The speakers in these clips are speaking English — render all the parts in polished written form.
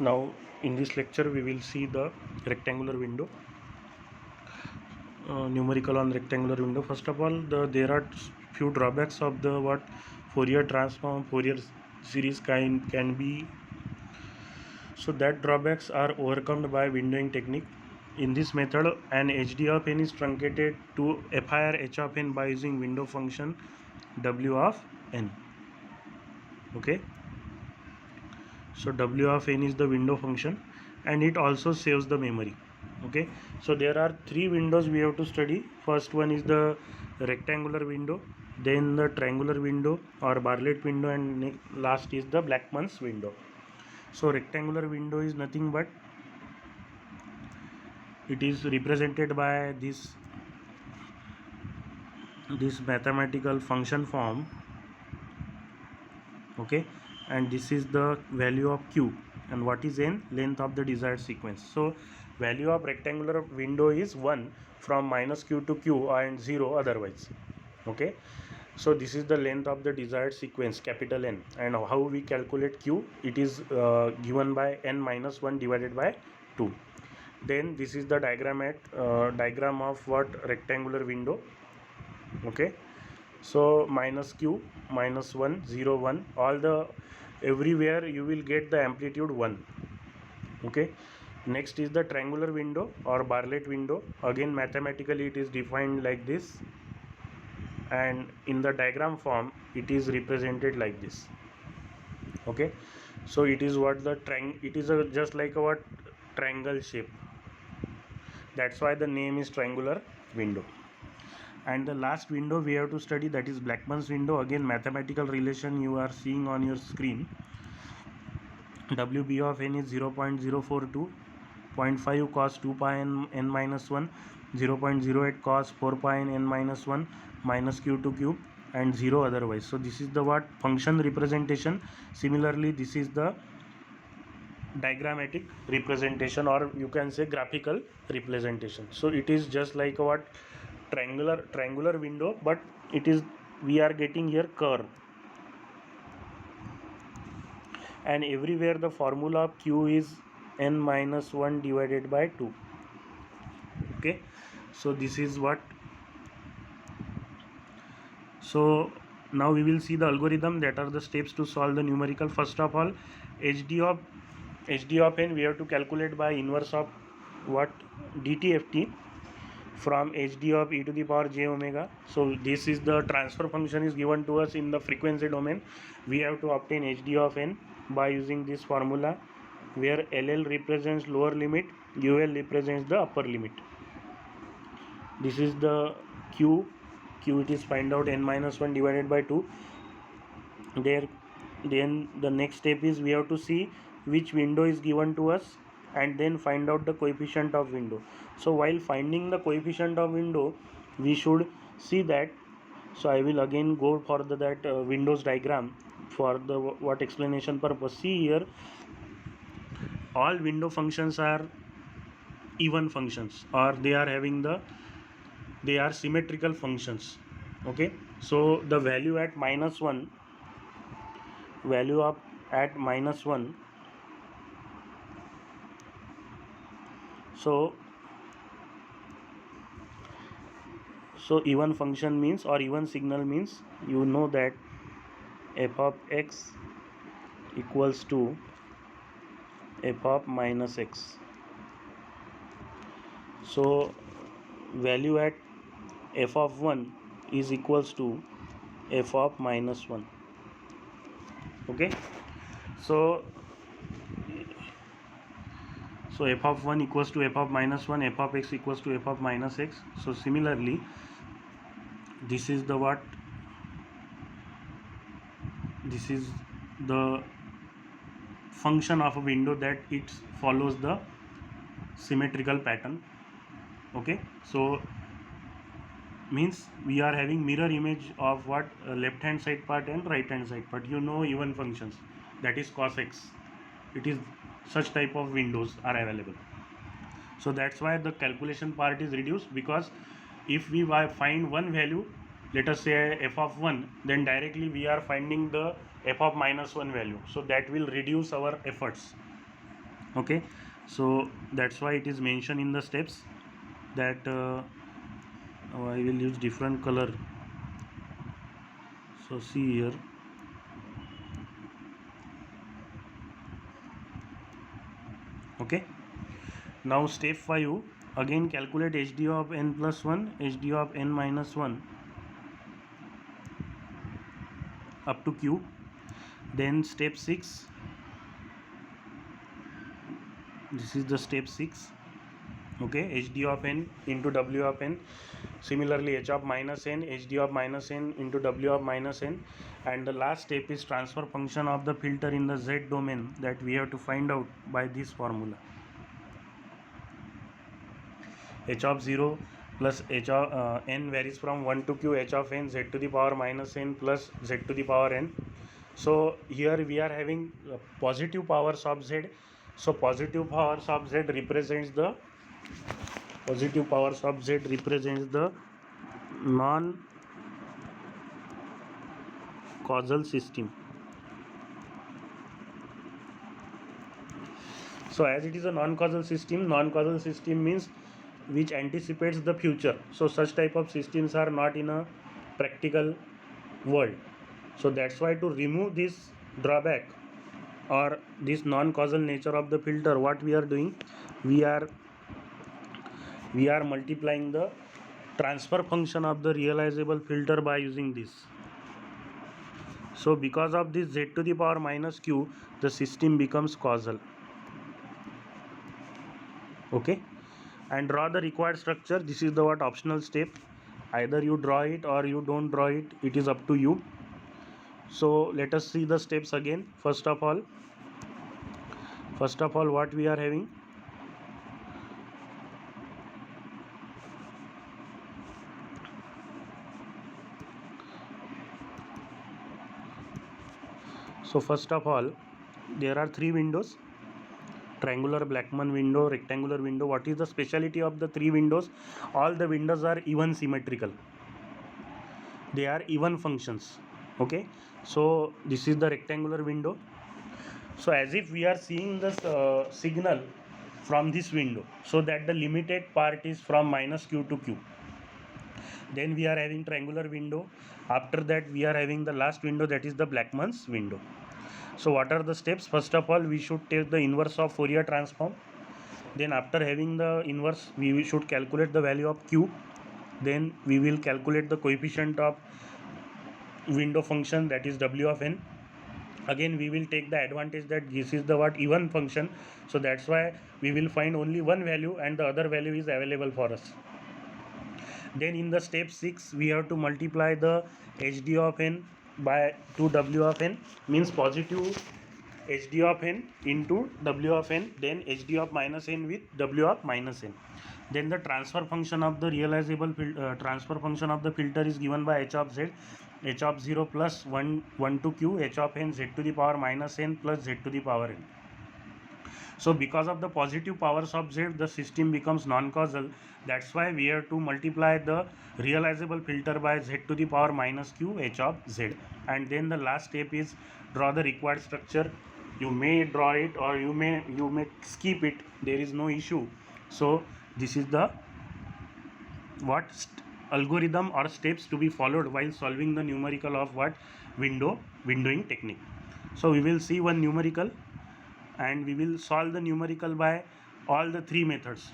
Now in this lecture we will see the rectangular window, numerical on rectangular window. First of all, there are few drawbacks of the what Fourier transform, Fourier series can be. So that drawbacks are overcome by windowing technique. In this method, an HD of n is truncated to f higher h of n by using window function w of n. Okay, so w of n is the window function, and it also saves the memory. Okay, so there are three windows we have to study. First one is the rectangular window, then the triangular window or Bartlett window, and last is the Blackman's window. So rectangular window is nothing but it is represented by this mathematical function form. Okay, and this is the value of q, and what is n? Length of the desired sequence. So value of rectangular window is 1 from minus q to q and 0 otherwise. Okay, so this is the length of the desired sequence, capital N. And how we calculate q? It is given by n minus 1 divided by 2. Then this is the diagram of what rectangular window. Okay, so minus q, minus 1, 0, 1, all the everywhere you will get the amplitude 1. Okay, next is the triangular window or Bartlett window. Again mathematically it is defined like this, and in the diagram form it is represented like this. Okay, so it is what the it is a just like a what triangle shape. That's why the name is triangular window. And the last window we have to study, that is Blackman's window. Again mathematical relation you are seeing on your screen. WB of n is 0.042, 0.5 cos 2 pi n minus 1, 0.08 cos 4 pi n minus 1, minus q to q, and 0 otherwise. So this is the what function representation. Similarly this is the diagrammatic representation, or you can say graphical representation. So it is just like a what triangular window, but it is we are getting here curve, and everywhere the formula of q is n minus 1 divided by 2. Okay, so this is what. So now we will see the algorithm, that are the steps to solve the numerical. First of all, hd of n we have to calculate by inverse of what dtft from hd of e to the power j omega. So this is the transfer function is given to us in the frequency domain. We have to obtain hd of n by using this formula, where ll represents lower limit, ul represents the upper limit. This is the q it is find out n minus 1 divided by 2. Then the next step is we have to see which window is given to us, and then find out the coefficient of window. So while finding the coefficient of window, we should see that. So I will again go for that windows diagram for the what explanation purpose. See here, all window functions are even functions, or they are symmetrical functions. Okay, so the value at minus 1, value of at minus 1, so even function means, or even signal means, you know that f of x equals to f of minus x. So value at f of 1 is equals to f of minus 1. Okay, so f of 1 equals to f of minus 1, f of x equals to f of minus x. So similarly this is the what, this is the function of a window that it follows the symmetrical pattern. Okay, so means we are having mirror image of what left hand side part and right hand side part. You know even functions, that is cos x. It is such type of windows are available. So that's why the calculation part is reduced, because if we find one value, let us say f of 1, then directly we are finding the f of minus 1 value. So that will reduce our efforts. Okay, so that's why it is mentioned in the steps that I will use different color. So see here, okay. Now step 5, again calculate HDO of n plus 1, HDO of n minus 1 up to q. Then step 6, this is the step 6, okay, HD of n into W of n. Similarly, H of minus n, HD of minus n into W of minus n. And the last step is transfer function of the filter in the Z domain that we have to find out by this formula. H of 0 plus H of n varies from 1 to q, H of n, Z to the power minus n plus Z to the power n. So here we are having positive powers of Z. So positive powers of Z represents the non-causal system. So as it is a non-causal system means which anticipates the future. So such type of systems are not in a practical world. So that's why to remove this drawback or this non-causal nature of the filter, what we are doing, we are multiplying the transfer function of the realizable filter by using this. So because of this Z to the power minus q, the system becomes causal. Okay, and draw the required structure. This is the optional step. Either you draw it or you don't draw it. It is up to you. So let us see the steps again. First of all, what we are having, so first of all, there are 3 windows: triangular, Blackman window, rectangular window. What is the speciality of the 3 windows? All the windows are even symmetrical. They are even functions. Okay, so this is the rectangular window. So as if we are seeing the signal from this window, so that the limited part is from minus q to q. Then we are having triangular window. After that we are having the last window, that is the Blackman's window. So what are the steps? First of all, we should take the inverse of Fourier transform. Then after having the inverse, we should calculate the value of q. Then we will calculate the coefficient of window function, that is W of n. Again we will take the advantage that this is the even function, so that's why we will find only one value and the other value is available for us. Then in the step 6, we have to multiply the HD of n by to W of n, means positive HD of n into W of n, then HD of minus n with W of minus n. Then the transfer function of the realizable transfer function of the filter is given by H of z, H of 0 plus 1 to q, H of n, Z to the power minus n plus Z to the power n. So because of the positive powers of Z, the system becomes non-causal. That's why we have to multiply the realizable filter by Z to the power minus q, H of z. And then the last step is draw the required structure. You may draw it or you may skip it. There is no issue. So this is the algorithm or steps to be followed while solving the numerical of windowing technique. So we will see one numerical and we will solve the numerical by all the 3 methods.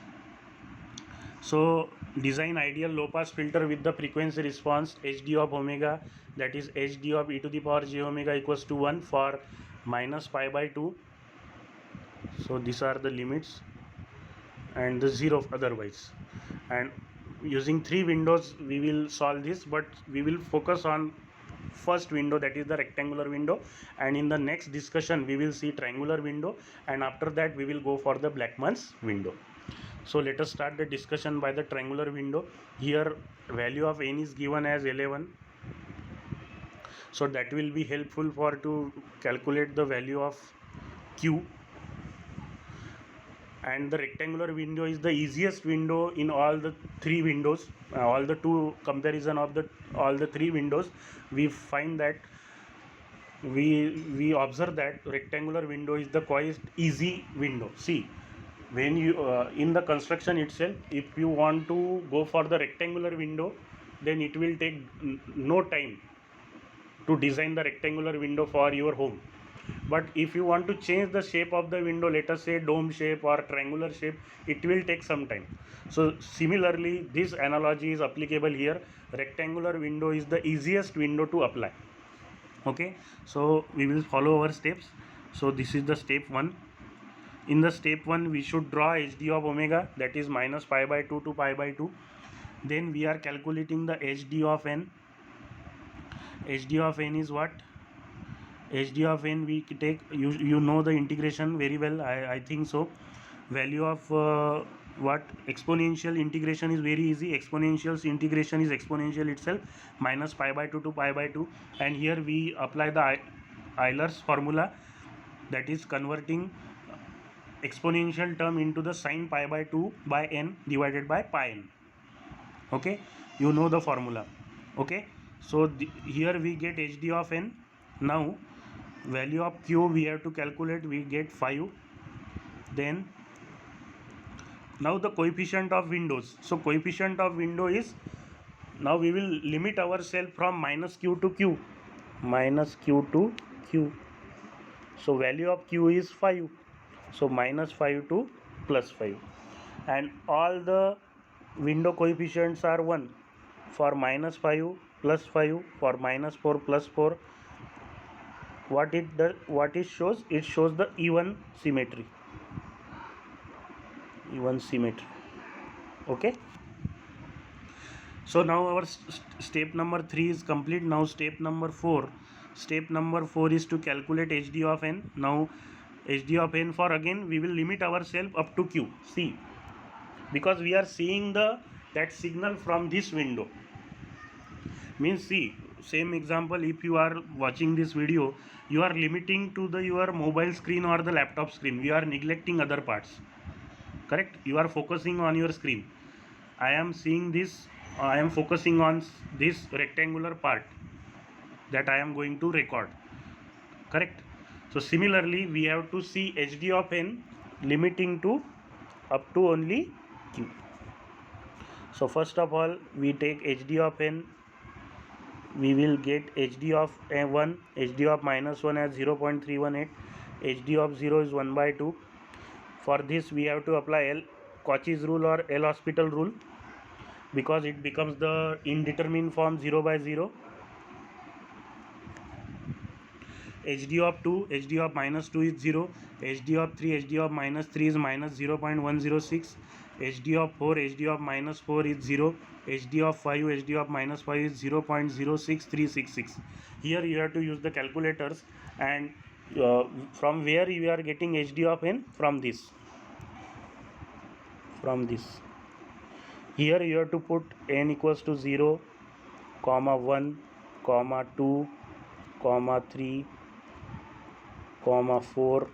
So design ideal low pass filter with the frequency response HD of omega, that is HD of e to the power j omega equals to 1 for minus pi by 2. So these are the limits and the 0 otherwise. And using 3 windows we will solve this, but we will focus on first window, that is the rectangular window, and in the next discussion we will see triangular window, and after that we will go for the Blackman's window. So let us start the discussion by the triangular window. Here value of n is given as 11, so that will be helpful for to calculate the value of q. And the rectangular window is the easiest window in all the 3 windows. All the 2 comparison of all the 3 windows, we find that we observe that rectangular window is the quite easy window. See, when you in the construction itself, if you want to go for the rectangular window, then it will take no time to design the rectangular window for your home. But if you want to change the shape of the window, let us say dome shape or triangular shape, it will take some time. So similarly, this analogy is applicable here. Rectangular window is the easiest window to apply. Okay, so we will follow our steps. So this is the step 1. In the step 1, we should draw HD of omega, that is minus pi by 2 to pi by 2. Then we are calculating the HD of n. HD of n is what? HD of n, we take, you know the integration very well, I think so. Value of what? Exponential integration is very easy. Exponential integration is exponential itself, minus pi by 2 to pi by 2. And here we apply the Euler's formula, that is converting exponential term into the sine pi by 2 by n divided by pi n. Okay, you know the formula. Okay, so here we get HD of n. Now value of q we have to calculate, we get 5. Then now the coefficient of windows. So coefficient of window is, now we will limit ourselves from minus q to q, minus q to q. So value of q is 5. So minus 5 to plus 5. And all the window coefficients are 1. For minus 5 plus 5, for minus 4 plus 4. What it does, what it shows? It shows the even symmetry. Even symmetry. Okay. So now our step number 3 is complete. Now step number 4. Step number 4 is to calculate HD of n. Now HD of n, for again we will limit ourselves up to q. See, because we are seeing that signal from this window. Means, see, same example, if you are watching this video, you are limiting to your mobile screen or the laptop screen. You are neglecting other parts. Correct? You are focusing on your screen. I am seeing this, I am focusing on this rectangular part that I am going to record. Correct? So similarly, we have to see HD of n limiting to up to only q. So first of all, we take HD of n. We will get HD of 1, HD of minus 1 as 0.318, HD of 0 is 1 by 2. For this we have to apply Cauchy's rule or L'Hospital rule, because it becomes the indeterminate form 0 by 0. HD of 2, HD of minus 2 is 0, HD of 3, HD of minus 3 is minus 0.106, HD of 4, HD of minus 4 is 0, HD of 5, HD of minus 5 is 0.06366. Here you have to use the calculators, and from where you are getting HD of n? From this. From this. Here you have to put n equals to 0, comma 1, comma 2, comma 3, comma 4,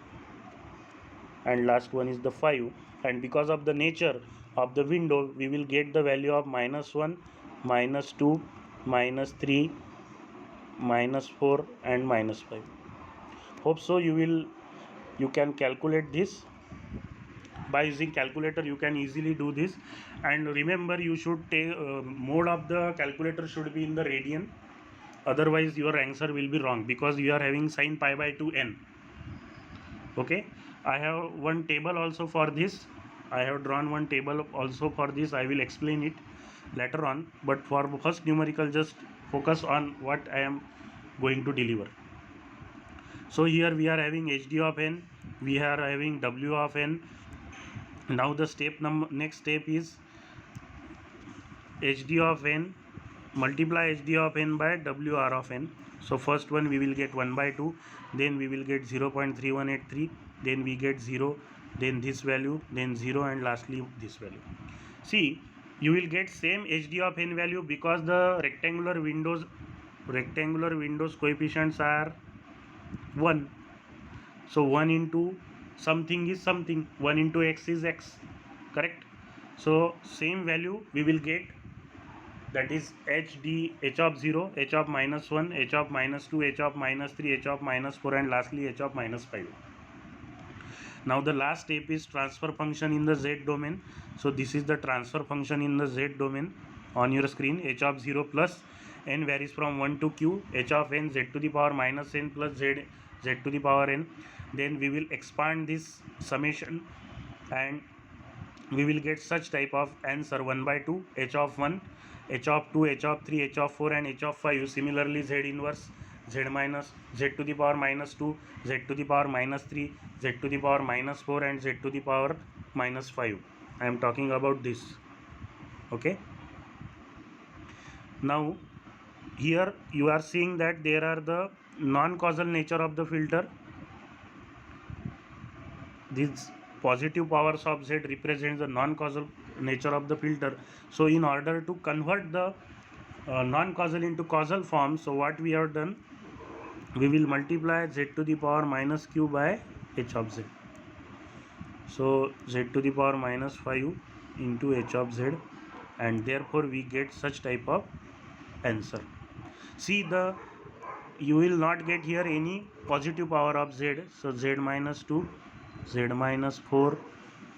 and last one is the 5. And because of the nature of the window, we will get the value of minus 1, minus 2, minus 3, minus 4 and minus 5. Hope so you can calculate this. By using calculator you can easily do this. And remember, you should take mode of the calculator should be in the radian, otherwise your answer will be wrong, because you are having sine pi by 2 n. Okay, I have one table also for this. I have drawn one table also for this. I will explain it later on, but for first numerical, just focus on what I am going to deliver. So here we are having HD of n, we are having W of n. Now the next step is HD of n multiply HD of n by WR of n. So first one we will get 1 by 2, then we will get 0.3183, then we get 0, then this value, then 0, and lastly this value. See, you will get same HD of n value because the rectangular windows coefficients are 1. So 1 into something is something, 1 into x is x. Correct? So same value we will get that is h of 0, h of minus 1, h of minus 2, h of minus 3, h of minus 4, and lastly h of minus 5. Now the last step is transfer function in the z domain. So this is the transfer function in the z domain on your screen. H of 0 plus n varies from 1 to q, h of n z to the power minus n plus z to the power n. Then we will expand this summation and we will get such type of answer 1 by 2, h of 1, h of 2, h of 3, h of 4, and h of 5. Similarly, z inverse, z minus, z to the power minus 2, z to the power minus 3, z to the power minus 4, and z to the power minus 5. I am talking about this. Okay. Now here you are seeing that there are the non-causal nature of the filter. These positive powers of z represents the non-causal nature of the filter. So in order to convert the non-causal into causal form, so what we have done, we will multiply z to the power minus q by h of z. So z to the power minus 5 into h of z, and therefore we get such type of answer. See, you will not get here any positive power of z. So z minus 2, z minus 4,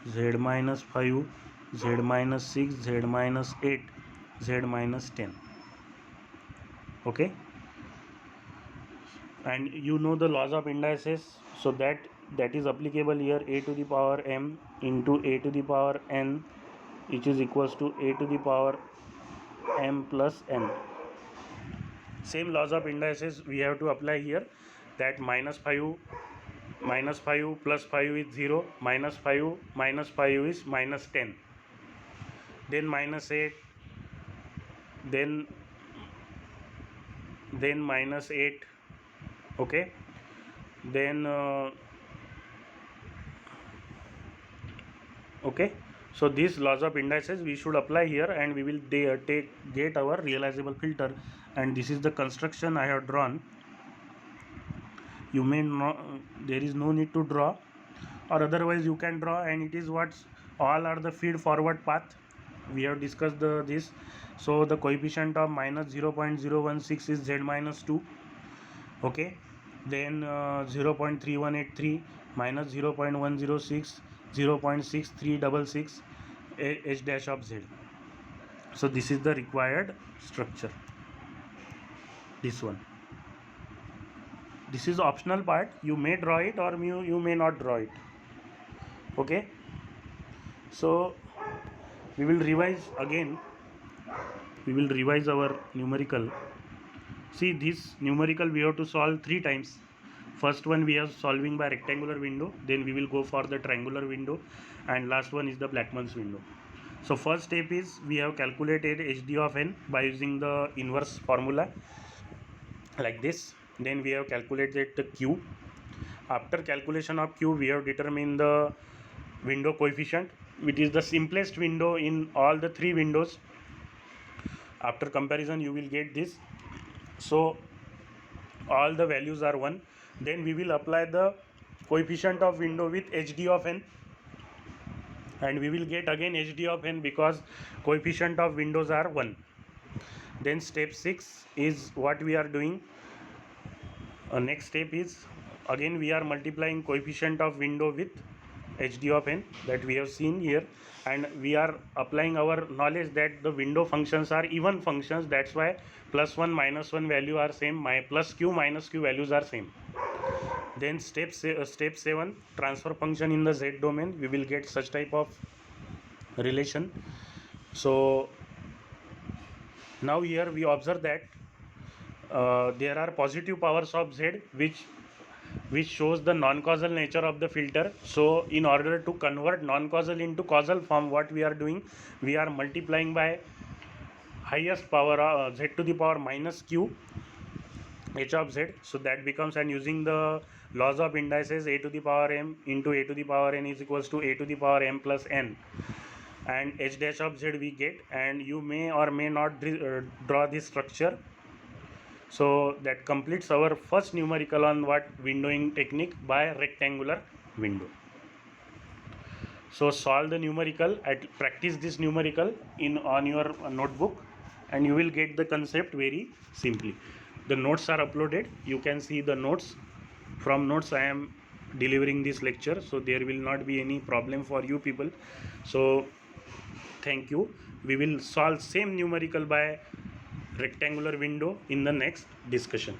z minus 5, z minus 6, z minus 8, z minus 10. Okay, and you know the laws of indices, so that is applicable here. A to the power m into a to the power n, which is equals to a to the power m plus n. Same laws of indices we have to apply here, that minus 5 plus 5 is 0, minus 5 is minus 10, then minus 8, then minus 8. Okay, then okay, so these laws of indices we should apply here, and we will get our realizable filter. And this is the construction I have drawn. You may not, there is no need to draw, or otherwise you can draw, and it is what all are the feed forward path. We have discussed this. So the coefficient of minus 0.016 is z minus 2. Okay, then 0.3183 minus 0.106, 0.6366 h dash of z. So this is the required structure. This one, this is optional part. You may draw it or you may not draw it. Okay, so we will revise again. We will revise our numerical. See, this numerical we have to solve 3 times. First one we are solving by rectangular window, then we will go for the triangular window, and last one is the Blackman's window. So first step is we have calculated HD of n by using the inverse formula like this. Then we have calculated the q. After calculation of q, we have determined the window coefficient, which is the simplest window in all the 3 windows. After comparison you will get this. So all the values are 1. Then we will apply the coefficient of window with HD of n, and we will get again HD of n because coefficient of windows are 1. Then step 6 is what we are doing. Next step is again we are multiplying coefficient of window with HD of n, that we have seen here, and we are applying our knowledge that the window functions are even functions. That's why plus 1 minus 1 value are same, my plus q minus q values are same. Then step 7, transfer function in the z domain. We will get such type of relation. So now here we observe that there are positive powers of z which shows the non-causal nature of the filter. So in order to convert non-causal into causal form, what we are doing, we are multiplying by highest power z to the power minus q h of z. So that becomes, and using the laws of indices, a to the power m into a to the power n is equals to a to the power m plus n, and h dash of z we get, and you may or may not draw this structure. So that completes our first numerical on what windowing technique by rectangular window. So solve the numerical, practice this numerical on your notebook, and you will get the concept very simply. The notes are uploaded. You can see the notes. From notes I am delivering this lecture, so there will not be any problem for you people. So thank you. We will solve same numerical by rectangular window in the next discussion.